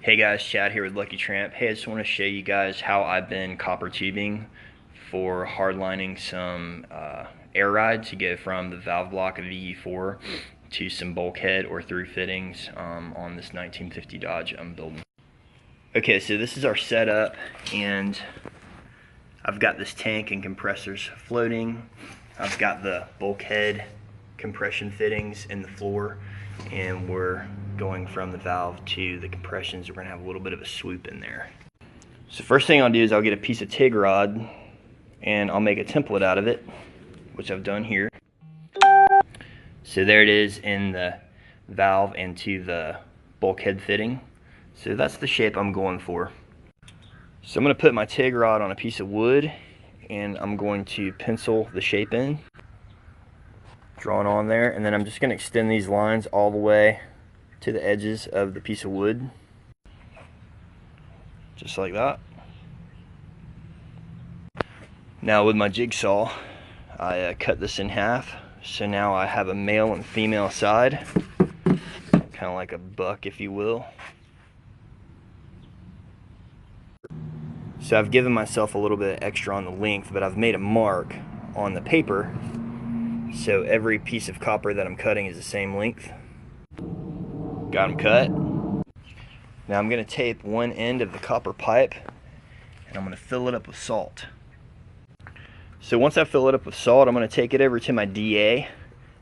Hey guys, Chad here with Lucky Tramp. Hey, I just want to show you guys how I've been copper tubing for hardlining some Airride to go from the valve block of VE4 to some bulkhead or through fittings on this 1950 Dodge I'm building. Okay, so this is our setup, and I've got this tank and compressors floating. I've got the bulkhead compression fittings in the floor, and we're going from the valve to the compressions. We're gonna have a little bit of a swoop in there. So first thing I'll do is I'll get a piece of TIG rod and I'll make a template out of it, which I've done here. So there it is in the valve and to the bulkhead fitting. So that's the shape I'm going for. So I'm gonna put my TIG rod on a piece of wood and I'm going to pencil the shape in, drawn on there, and then I'm just gonna extend these lines all the way to the edges of the piece of wood, just like that. Now with my jigsaw, I cut this in half, so now I have a male and female side, kind of like a buck, if you will. So I've given myself a little bit extra on the length, but I've made a mark on the paper, so every piece of copper that I'm cutting is the same length. Got them cut. Now I'm going to tape one end of the copper pipe and I'm going to fill it up with salt. So once I fill it up with salt, I'm going to take it over to my DA and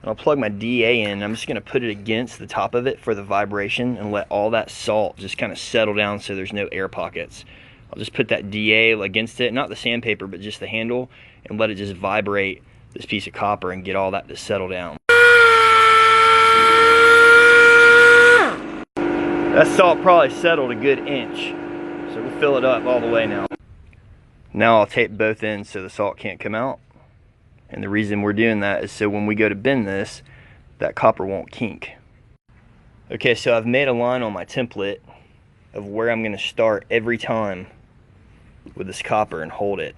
I'll plug my DA in. I'm just going to put it against the top of it for the vibration and let all that salt just kind of settle down so there's no air pockets. I'll just put that DA against it, not the sandpaper but just the handle, and let it just vibrate this piece of copper and get all that to settle down. That salt probably settled a good inch, so we'll fill it up all the way now. Now I'll tape both ends so the salt can't come out. And the reason we're doing that is so when we go to bend this, that copper won't kink. Okay, so I've made a line on my template of where I'm going to start every time with this copper and hold it.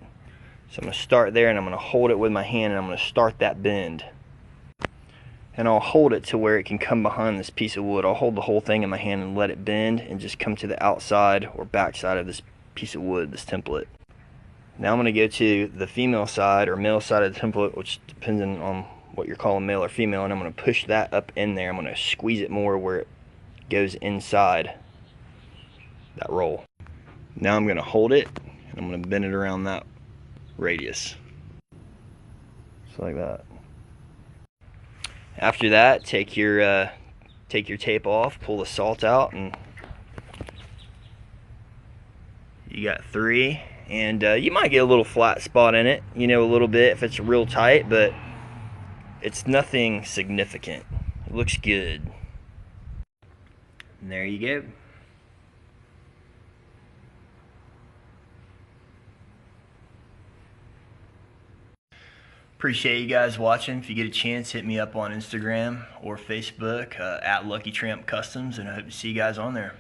So I'm going to start there and I'm going to hold it with my hand and I'm going to start that bend. And I'll hold it to where it can come behind this piece of wood. I'll hold the whole thing in my hand and let it bend and just come to the outside or back side of this piece of wood, this template. Now I'm going to go to the female side or male side of the template, which depends on what you're calling male or female, and I'm going to push that up in there. I'm going to squeeze it more where it goes inside that roll. Now I'm going to hold it and I'm going to bend it around that radius. Just like that. After that, take your tape off, pull the salt out, and you got 3. And you might get a little flat spot in it, you know, a little bit if it's real tight, but it's nothing significant. It looks good. And there you go. Appreciate you guys watching. If you get a chance, hit me up on Instagram or Facebook at luckytrampcustoms, and I hope to see you guys on there.